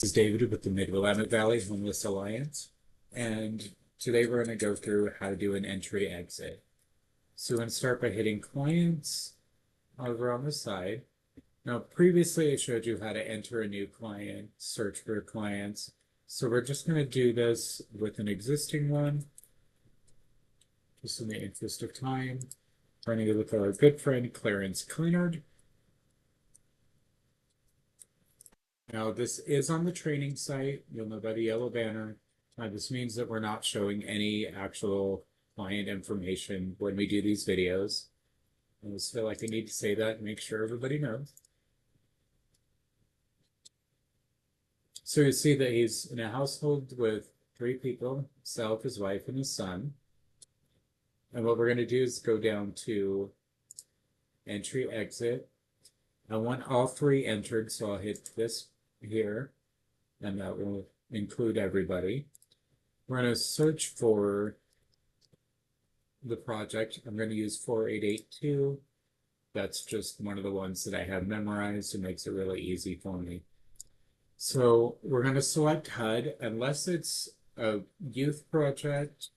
This is David with the Mid-Willamette Valley Homeless Alliance, and today we're going to go through how to do an entry exit. So we're going to start by hitting clients over on the side. Now, previously I showed you how to enter a new client, search for clients. So we're just going to do this with an existing one, just in the interest of time. We're going to go with our good friend Clarence Cleanard. Now, this is on the training site. You'll know by the yellow banner. This means that we're not showing any actual client information when we do these videos. I just feel like I need to say that and make sure everybody knows. So you see that he's in a household with 3 people, himself, his wife, and his son. And what we're going to do is go down to entry exit. I want all 3 entered, so I'll hit this here, and that will include everybody. We're going to search for the project. I'm going to use 4882. That's just one of the ones that I have memorized. It makes it really easy for me. So we're going to select HUD unless it's a youth project.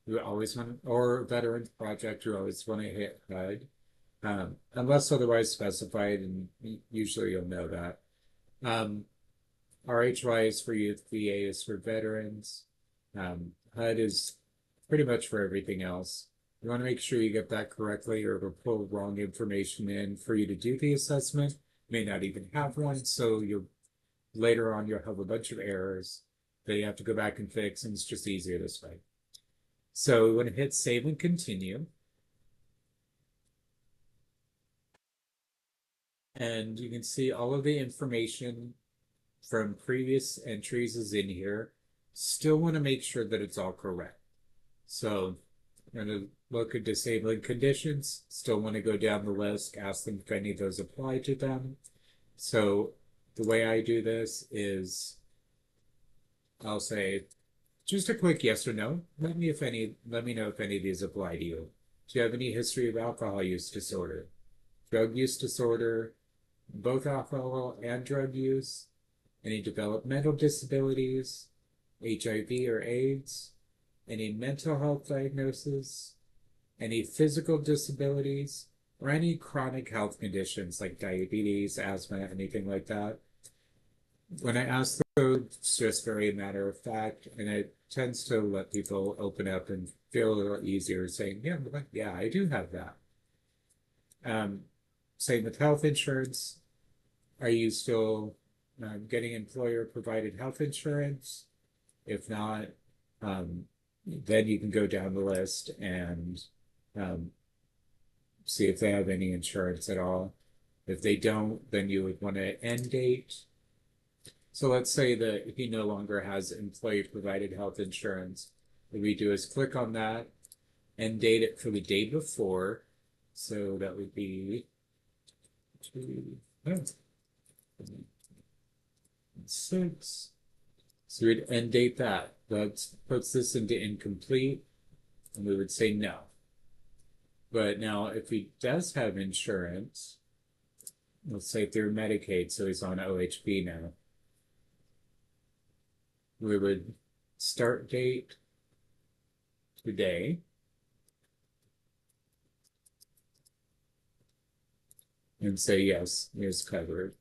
You always want, or a veterans project, you always want to hit HUD. Unless otherwise specified, and usually you'll know that. RHY is for youth, VA is for veterans. HUD is pretty much for everything else. You want to make sure you get that correctly, or it'll pull wrong information in for you to do the assessment. You may not even have one, so later on you'll have a bunch of errors that you have to go back and fix, and it's just easier this way. So we want to hit save and continue. And you can see all of the information from previous entries is in here. Still want to make sure that it's all correct. So I'm going to look at disabling conditions. Still want to go down the list, ask them if any of those apply to them. So the way I do this is I'll say just a quick yes or no. Let me know if any of these apply to you. Do you have any history of alcohol use disorder, drug use disorder, both alcohol and drug use, any developmental disabilities, HIV or AIDS, any mental health diagnosis, any physical disabilities, or any chronic health conditions like diabetes, asthma, anything like that. When I ask those, it's just very matter of fact, and it tends to let people open up and feel a little easier saying, yeah, I do have that. Same with health insurance. Are you still getting employer provided health insurance? If not, then you can go down the list and see if they have any insurance at all. If they don't, then you would want to end date. So let's say that he no longer has employee provided health insurance. What we do is click on that and date it for the day before. So that would be 6. So we'd end date that. That puts this into incomplete, and we would say no. But now if he does have insurance, let's say through Medicaid, so he's on OHP now, we would start date today. And say yes, is covered.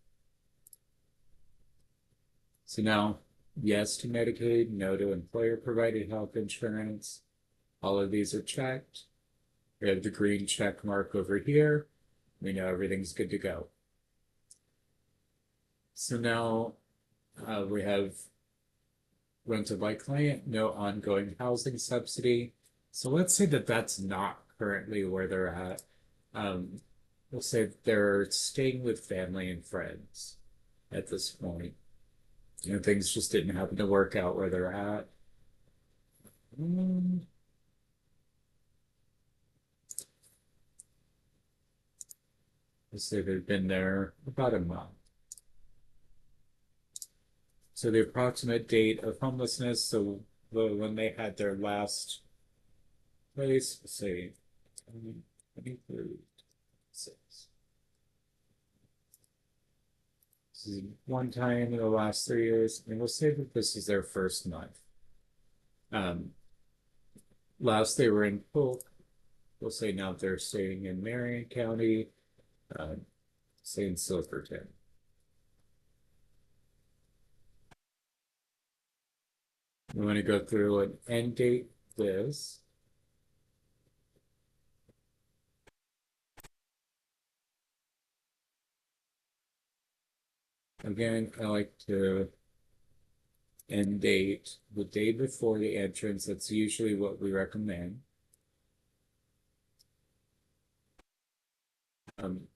So now, yes to Medicaid, no to employer provided health insurance. All of these are checked. We have the green check mark over here. We know everything's good to go. So now we have rented by client, no ongoing housing subsidy. So let's say that that's not currently where they're at. We'll say they're staying with family and friends at this point. Things just didn't happen to work out where they're at. Let's say they've been there about a month. So the approximate date of homelessness, so when they had their last place, let's say 23, 6. This is one time in the last 3 years, and we'll say that this is their first month. Um, Last they were in Polk, we'll say now they're staying in Marion County, uh, say in Silverton. We want to go through and end date this. Again, I like to end date the day before the entrance. That's usually what we recommend.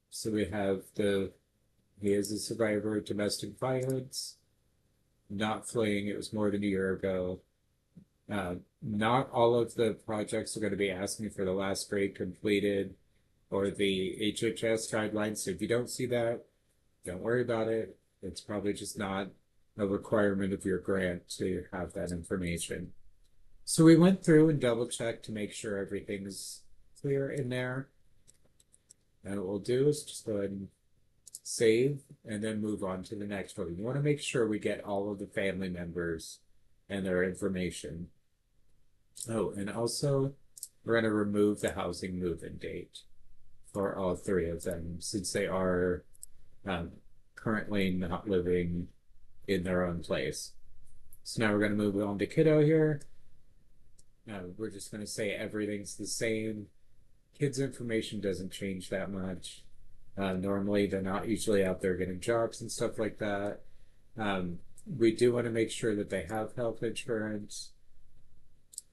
So we have he is a survivor of domestic violence, not fleeing. It was more than a year ago. Not all of the projects are going to be asking for the last grade completed or the HHS guidelines. So if you don't see that, don't worry about it. It's probably just not a requirement of your grant to have that information. So we went through and double checked to make sure everything's clear in there. And what we'll do is just go ahead and save and then move on to the next one. You want to make sure we get all of the family members and their information. Oh, and also we're going to remove the housing move-in date for all three of them since they are currently not living in their own place. So now we're going to move on to kiddo here. We're just going to say everything's the same. Kids' information doesn't change that much. Normally, they're not usually out there getting jobs and stuff like that. We do want to make sure that they have health insurance.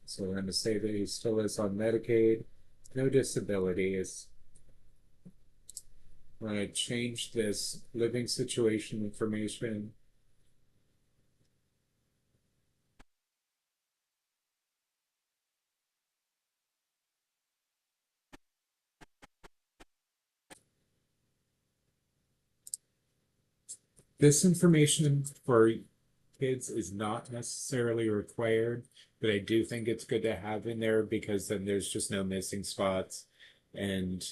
So we're going to say that he still is on Medicaid, no disabilities. We're going to change this living situation information. This information for kids is not necessarily required, but I do think it's good to have in there because then there's just no missing spots and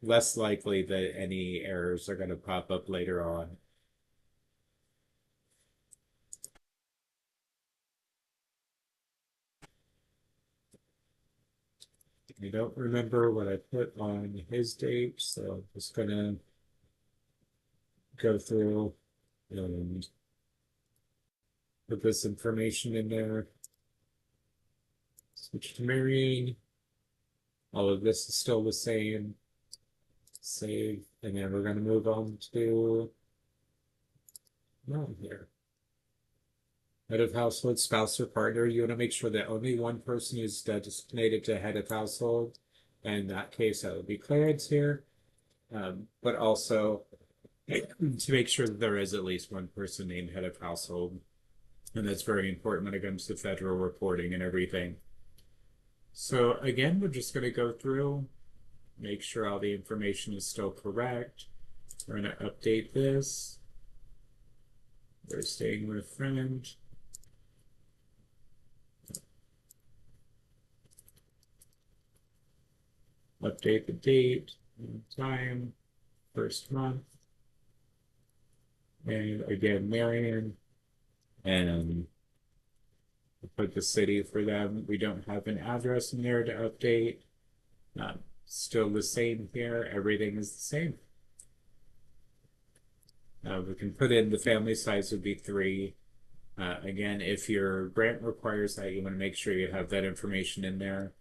less likely that any errors are going to pop up later on. I don't remember what I put on his date, so I'm just gonna go through and put this information in there. Switch to Marion. All of this is still the same. Save, and then we're gonna move on to here. Head of household, spouse, or partner. You want to make sure that only one person is designated to head of household. And in that case, that would be Clarence here. But also to make sure that there is at least one person named head of household. And that's very important when it comes to federal reporting and everything. So again, we're just going to go through, make sure all the information is still correct. We're going to update this. They're staying with a friend. Update the date, time, first month. And again, Marion. And put the city for them. We don't have an address in there to update. Still the same here. Everything is the same. We can put in the family size would be 3. Again, if your grant requires that, you want to make sure you have that information in there.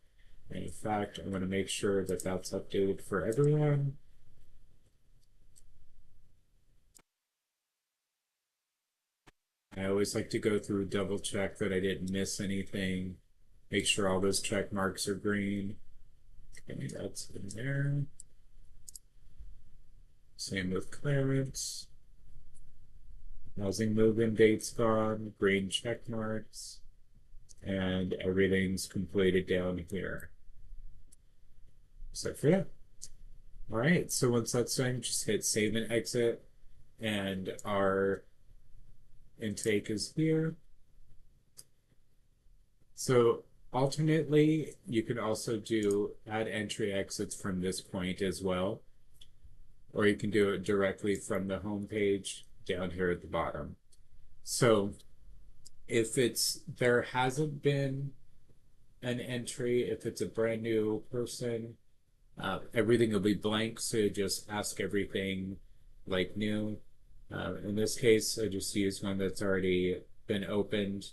And in fact, I'm going to make sure that that's updated for everyone. I always like to go through, double check that I didn't miss anything. Make sure all those check marks are green. Okay, that's in there. Same with Clarence. Housing move-in date's gone, green check marks, and everything's completed down here. So for that. All right, so once that's done, just hit save and exit, and our intake is here. So alternately, you can also do add entry exits from this point as well, or you can do it directly from the home page. down here at the bottom. So if there hasn't been an entry, if it's a brand new person, everything will be blank. So you just ask everything like new. In this case, I just used one that's already been opened.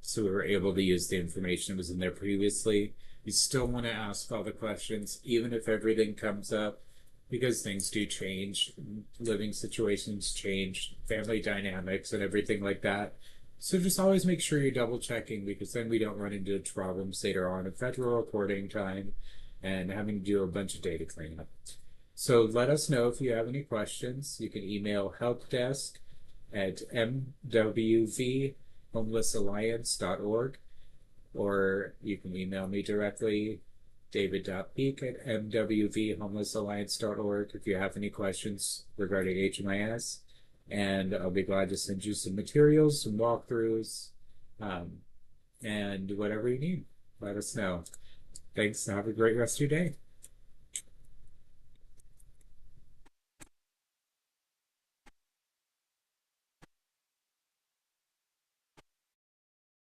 So we were able to use the information that was in there previously. You still want to ask all the questions, even if everything comes up, because things do change, living situations change, family dynamics, and everything like that. So just always make sure you're double checking, because then we don't run into problems later on in federal reporting time and having to do a bunch of data cleanup. So let us know if you have any questions. You can email helpdesk at mwvhomelessalliance.org, or you can email me directly, david.peak at mwvhomelessalliance.org, if you have any questions regarding HMIS. And I'll be glad to send you some materials, some walkthroughs, and whatever you need. Let us know. Thanks. Have a great rest of your day.